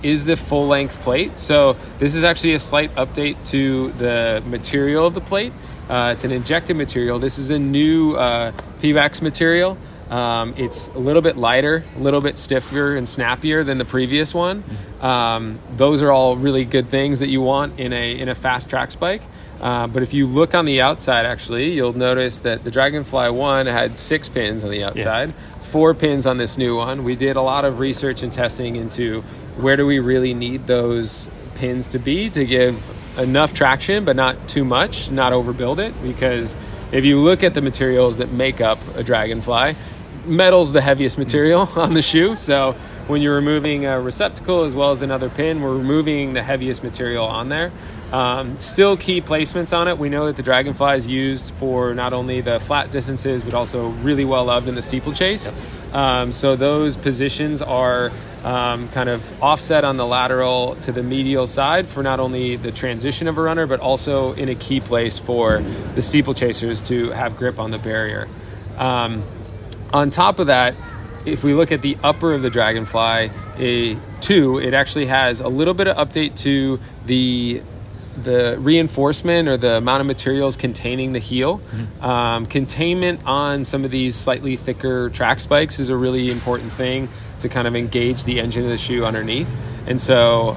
is the full-length plate. So this is actually a slight update to the material of the plate. It's an injected material. This is a new PVAX material. It's a little bit lighter, a little bit stiffer and snappier than the previous one. Those are all really good things that you want in a fast track spike. But if you look on the outside, actually, you'll notice that the Dragonfly 1 had 6 pins on the outside, 4 pins on this new one. We did a lot of research and testing into where do we really need those pins to be to give enough traction, but not too much, not overbuild it. Because if you look at the materials that make up a Dragonfly, metal's the heaviest material on the shoe. So when you're removing a receptacle as well as another pin, we're removing the heaviest material on there. Still key placements on it. We know that the Dragonfly is used for not only the flat distances, but also really well loved in the steeplechase. So those positions are kind of offset on the lateral to the medial side for not only the transition of a runner, but also in a key place for the steeplechasers to have grip on the barrier. On top of that, if we look at the upper of the Dragonfly 2, it actually has a little bit of update to the reinforcement or the amount of materials containing the heel. Containment on some of these slightly thicker track spikes is a really important thing to kind of engage the engine of the shoe underneath. And so,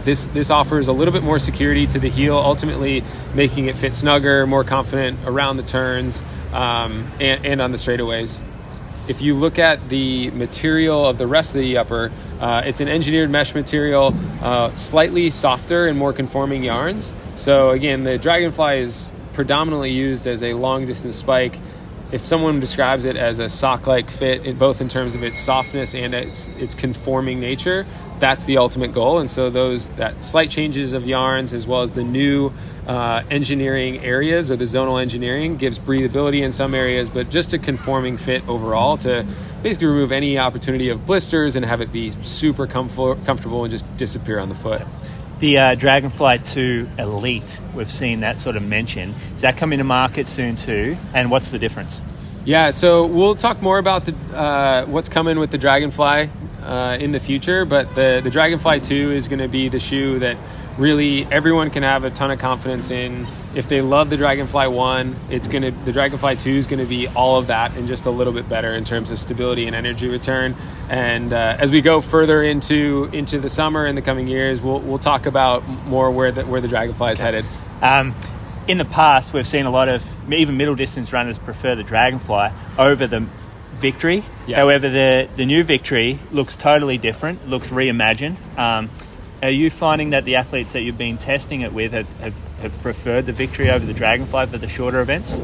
this offers a little bit more security to the heel, ultimately making it fit snugger, more confident around the turns, and on the straightaways. If you look at the material of the rest of the upper, it's an engineered mesh material, slightly softer and more conforming yarns. So again, the Dragonfly is predominantly used as a long distance spike. if someone describes it as a sock-like fit, both in terms of its softness and its conforming nature, that's the ultimate goal. And so that slight changes of yarns, as well as the new engineering areas, or the zonal engineering, gives breathability in some areas, but just a conforming fit overall to basically remove any opportunity of blisters and have it be super comfortable and just disappear on the foot. The Dragonfly 2 Elite, we've seen that sort of mentioned. Is that coming to market soon too? And what's the difference? Yeah, so we'll talk more about what's coming with the Dragonfly in the future, but the Dragonfly 2 is going to be the shoe that really everyone can have a ton of confidence in. If they love the Dragonfly 1, the Dragonfly 2 is going to be all of that and just a little bit better in terms of stability and energy return. And as we go further into the summer in the coming years, we'll talk about more where the Dragonfly is headed. In the past, we've seen a lot of even middle distance runners prefer the Dragonfly over the Victory. Yes. However, the new Victory looks totally different, looks reimagined. Are you finding that the athletes that you've been testing it with have preferred the Victory over the Dragonfly for the shorter events?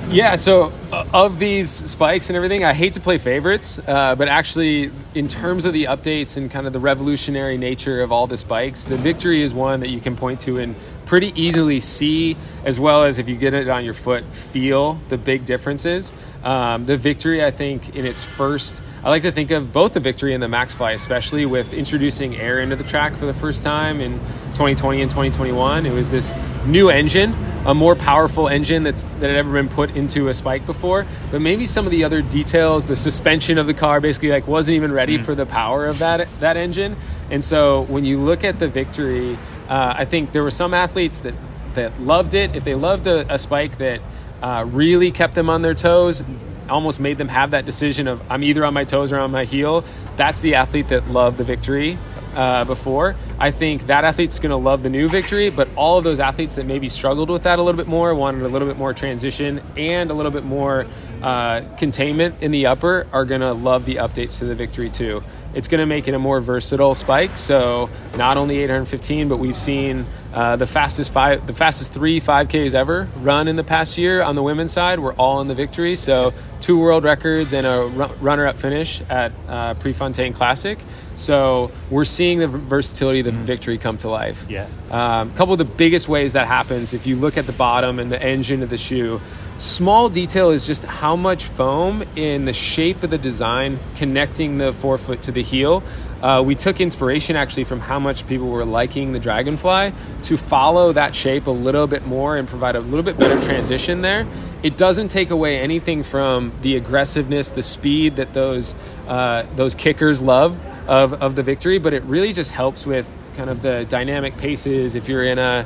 Yeah, so of these spikes and everything, I hate to play favorites, but actually in terms of the updates and kind of the revolutionary nature of all the spikes, the Victory is one that you can point to and pretty easily see, as well as if you get it on your foot, feel the big differences. The Victory, I think, in its first... I like to think of both the Victory and the MaxFly, especially with introducing air into the track for the first time in 2020 and 2021. It was this new engine, a more powerful engine that had ever been put into a spike before. But maybe some of the other details, the suspension of the car basically wasn't even ready for the power of that engine. And so when you look at the Victory, I think there were some athletes that loved it. If they loved a spike that really kept them on their toes, almost made them have that decision of I'm either on my toes or on my heel, that's the athlete that loved the Victory before. I think that athlete's going to love the new Victory, but all of those athletes that maybe struggled with that a little bit more, wanted a little bit more transition and a little bit more containment in the upper, are going to love the updates to the Victory too. It's going to make it a more versatile spike. So not only 815, but we've seen the fastest 3 5Ks ever run in the past year on the women's side were all in the Victory. So 2 world records and a runner-up finish at Prefontaine Classic. So we're seeing the versatility of the Victory come to life. Yeah. A couple of the biggest ways that happens, if you look at the bottom and the engine of the shoe, small detail is just how much foam in the shape of the design connecting the forefoot to the heel. We took inspiration actually from how much people were liking the Dragonfly to follow that shape a little bit more and provide a little bit better transition there. It doesn't take away anything from the aggressiveness, the speed that those kickers love of the Victory, but it really just helps with kind of the dynamic paces. If you're in a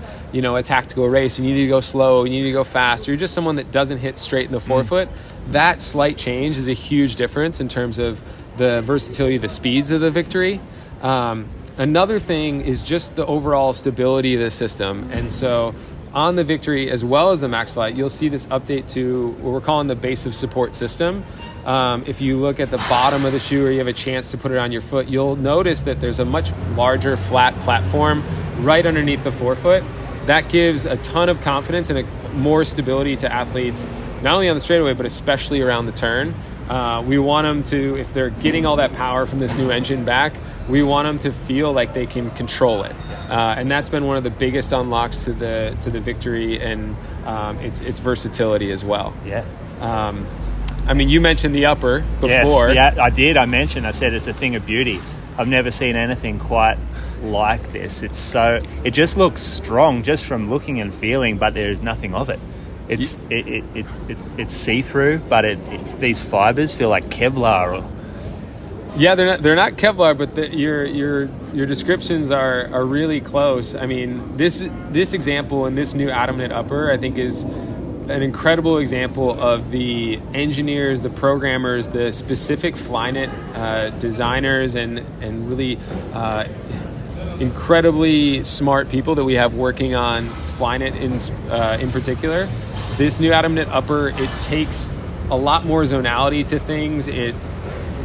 tactical race and you need to go slow, you need to go fast, or you're just someone that doesn't hit straight in the forefoot, that slight change is a huge difference in terms of the versatility of the speeds of the Victory. Another thing is just the overall stability of the system. And so on the Victory as well as the MaxFly, you'll see this update to what we're calling the base of support system. If you look at the bottom of the shoe or you have a chance to put it on your foot, you'll notice that there's a much larger flat platform right underneath the forefoot. That gives a ton of confidence and more stability to athletes, not only on the straightaway, but especially around the turn. We want them to, if they're getting all that power from this new engine back, we want them to feel like they can control it. And that's been one of the biggest unlocks to the Victory and its versatility as well. Yeah. I mean, you mentioned the upper before. Yes, yeah, I did. I said it's a thing of beauty. I've never seen anything quite like this. It just looks strong just from looking and feeling, but there is nothing of it. It's see-through, but these fibers feel like Kevlar. Yeah, they're not Kevlar, but your descriptions are really close. I mean, this example and this new Atom Knit upper, I think, is an incredible example of the engineers, the programmers, the specific Flyknit designers, and really incredibly smart people that we have working on Flyknit in particular. This new Atom Knit upper, it takes a lot more zonality to things. It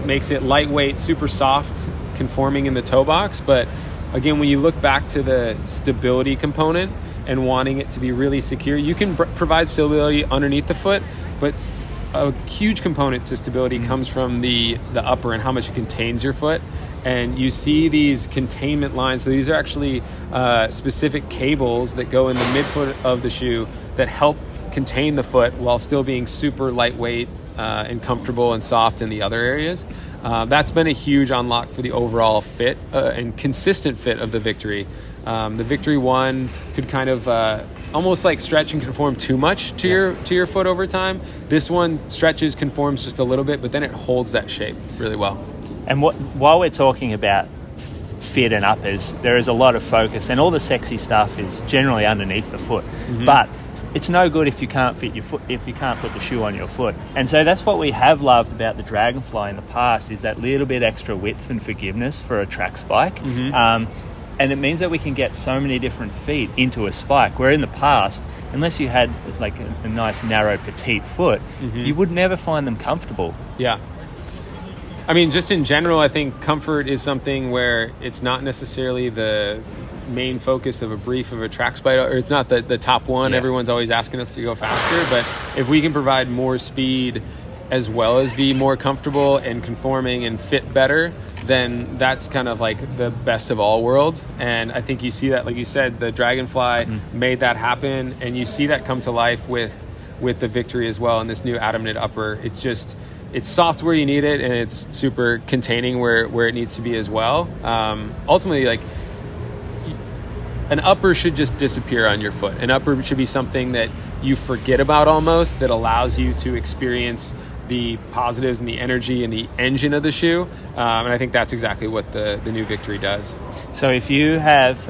makes it lightweight, super soft, conforming in the toe box. But again, when you look back to the stability component and wanting it to be really secure, you can provide stability underneath the foot, but a huge component to stability comes from the upper and how much it contains your foot. And you see these containment lines. So these are actually specific cables that go in the midfoot of the shoe that help contain the foot while still being super lightweight and comfortable and soft in the other areas. That's been a huge unlock for the overall fit and consistent fit of the Victory. The Victory 1 could kind of almost like stretch and conform too much to your foot over time. This one stretches, conforms just a little bit, but then it holds that shape really well. And while we're talking about fit and uppers, there is a lot of focus, and all the sexy stuff is generally underneath the foot. Mm-hmm. But it's no good if you can't fit your foot, if you can't put the shoe on your foot. And so that's what we have loved about the Dragonfly in the past, is that little bit extra width and forgiveness for a track spike. Mm-hmm. And it means that we can get so many different feet into a spike, where in the past, unless you had like a nice narrow petite foot, you would never find them comfortable. Yeah. I mean, just in general, I think comfort is something where it's not necessarily the main focus of a brief of a track spike, or it's not the top one. Yeah. Everyone's always asking us to go faster, but if we can provide more speed as well as be more comfortable and conforming and fit better, then that's kind of like the best of all worlds. And I think you see that, like you said, the Dragonfly made that happen, and you see that come to life with the Victory as well, and this new Atom Knit upper. It's soft where you need it, and it's super containing where it needs to be as well. Ultimately, like, an upper should just disappear on your foot. An upper should be something that you forget about almost, that allows you to experience the positives and the energy and the engine of the shoe. And I think that's exactly what the new Victory does. So if you have,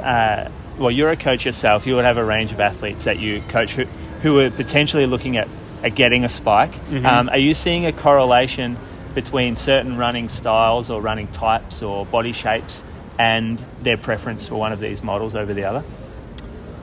you're a coach yourself, you would have a range of athletes that you coach who are potentially looking at getting a spike. Are you seeing a correlation between certain running styles or running types or body shapes and their preference for one of these models over the other?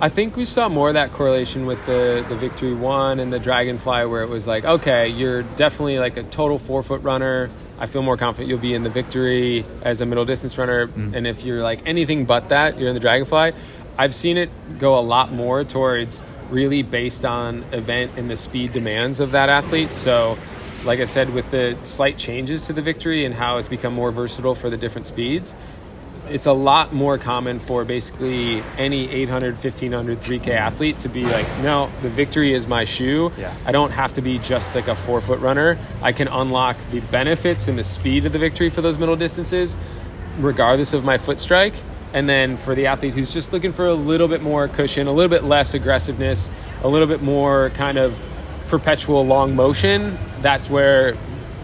I think we saw more of that correlation with the Victory 1 and the Dragonfly, where it was like, okay, you're definitely like a total 4-foot runner. I feel more confident you'll be in the Victory as a middle distance runner. And if you're like anything but that, you're in the Dragonfly. I've seen it go a lot more towards really based on event and the speed demands of that athlete. So like I said, with the slight changes to the Victory and how it's become more versatile for the different speeds, it's a lot more common for basically any 800, 1500, 3K athlete to be like, no, the Victory is my shoe. Yeah. I don't have to be just like a 4-foot runner. I can unlock the benefits and the speed of the Victory for those middle distances, regardless of my foot strike. And then for the athlete who's just looking for a little bit more cushion, a little bit less aggressiveness, a little bit more kind of perpetual long motion, that's where,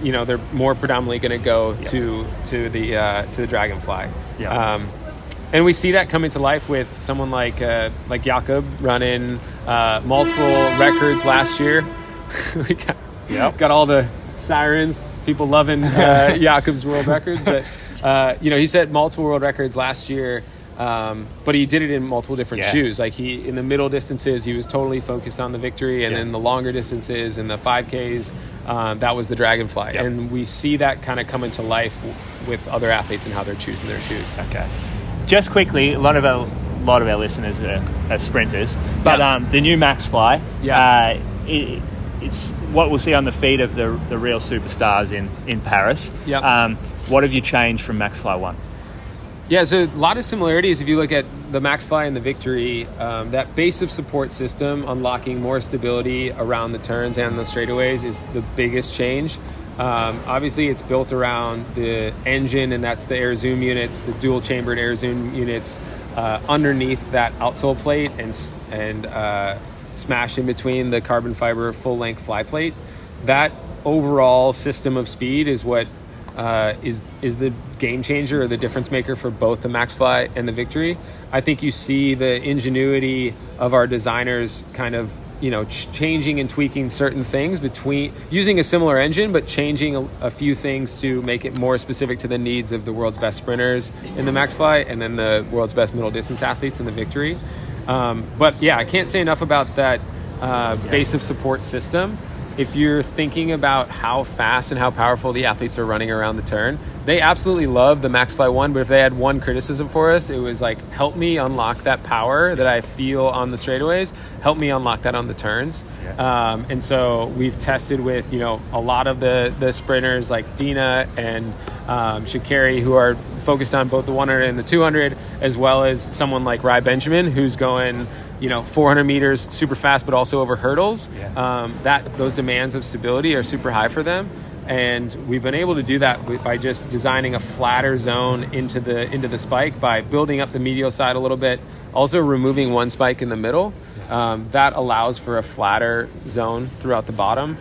you know, they're more predominantly going to go to the Dragonfly. Yeah. And we see that coming to life with someone like Jakob running multiple records last year. We got all the sirens, people loving Jakob's world records, but he set multiple world records last year. But he did it in multiple different shoes. Like in the middle distances, he was totally focused on the Victory, and in the longer distances, in the 5Ks, that was the Dragonfly. Yep. And we see that kind of coming to life with other athletes and how they're choosing their shoes. Okay. Just quickly, a lot of our listeners are sprinters, but the new Max Fly, it's what we'll see on the feet of the real superstars in Paris. Yep. What have you changed from Max Fly 1? Yeah, so a lot of similarities if you look at the Max Fly and the Victory. That base of support system, unlocking more stability around the turns and the straightaways, is the biggest change. Obviously, it's built around the engine, and that's the air zoom units, the dual chambered air zoom units underneath that outsole plate and smashed in between the carbon fiber full length fly plate. That overall system of speed is what is the game changer or the difference maker for both the Max Fly and the Victory. I think you see the ingenuity of our designers kind of, changing and tweaking certain things between using a similar engine, but changing a few things to make it more specific to the needs of the world's best sprinters in the Max Fly and then the world's best middle distance athletes in the Victory. But yeah, I can't say enough about that base of support system. If you're thinking about how fast and how powerful the athletes are running around the turn, they absolutely love the MaxFly 1, but if they had one criticism for us, it was like, help me unlock that power that I feel on the straightaways, help me unlock that on the turns. And so we've tested with, you know, a lot of the sprinters like Dina and Sha'Carri, who are focused on both the 100 and the 200, as well as someone like Rai Benjamin, who's going, you know, 400 meters super fast, but also over hurdles. Those demands of stability are super high for them. And we've been able to do that by just designing a flatter zone into the spike, by building up the medial side a little bit, also removing one spike in the middle. That allows for a flatter zone throughout the bottom.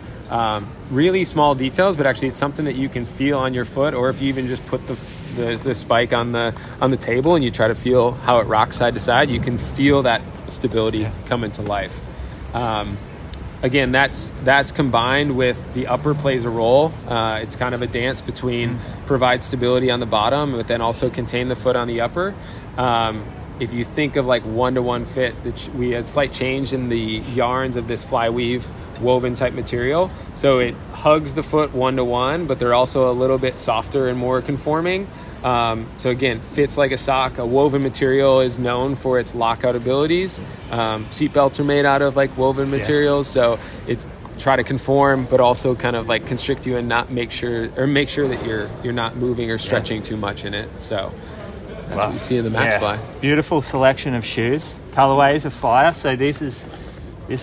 Really small details, but actually it's something that you can feel on your foot, or if you even just put the spike on the table and you try to feel how it rocks side to side, you can feel that stability come into life. Again, that's combined with the upper plays a role. It's kind of a dance between provide stability on the bottom, but then also contain the foot on the upper. If you think of like one-to-one fit, we had slight change in the yarns of this fly weave woven type material. So it hugs the foot one-to-one, but they're also a little bit softer and more conforming. So again, fits like a sock. A woven material is known for its lockout abilities. Seatbelts are made out of like woven materials, so it's try to conform, but also kind of like constrict you and not make sure that you're not moving or stretching too much in it. So that's what you see in the MaxFly. Beautiful selection of shoes. Colorways are fire. So this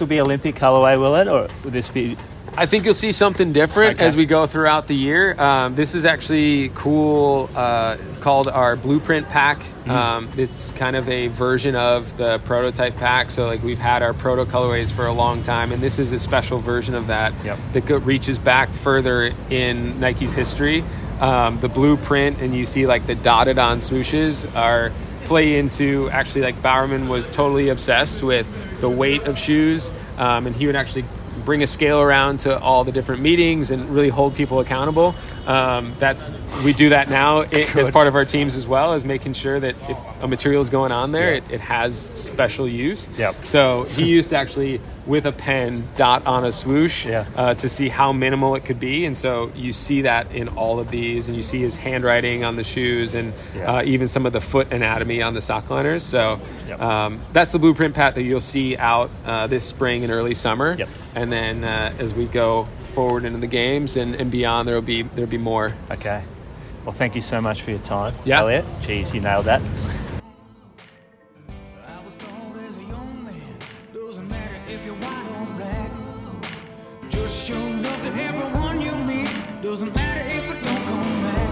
will be Olympic colorway, will it, or will this be? I think you'll see something different as we go throughout the year. This is actually cool. It's called our Blueprint Pack. It's kind of a version of the prototype pack. So like we've had our proto colorways for a long time, and this is a special version of that that reaches back further in Nike's history. The Blueprint, and you see like the dotted on swooshes play into, actually, like Bowerman was totally obsessed with the weight of shoes, and he would actually bring a scale around to all the different meetings and really hold people accountable. We do that now as part of our teams as well, as making sure that if a material is going on there, it has special use. So he used to actually, with a pen, dot on a swoosh to see how minimal it could be. And so you see that in all of these, and you see his handwriting on the shoes, and even some of the foot anatomy on the sock liners. So that's the Blueprint Pat that you'll see out this spring and early summer. And then as we go forward into the games and beyond, there'll be more. Okay. Well, thank you so much for your time, Yeah. Elliot. Jeez, you nailed that. I was told as a young man, doesn't matter if you're white or black. Just show love to everyone you meet. Doesn't matter if it don't come back.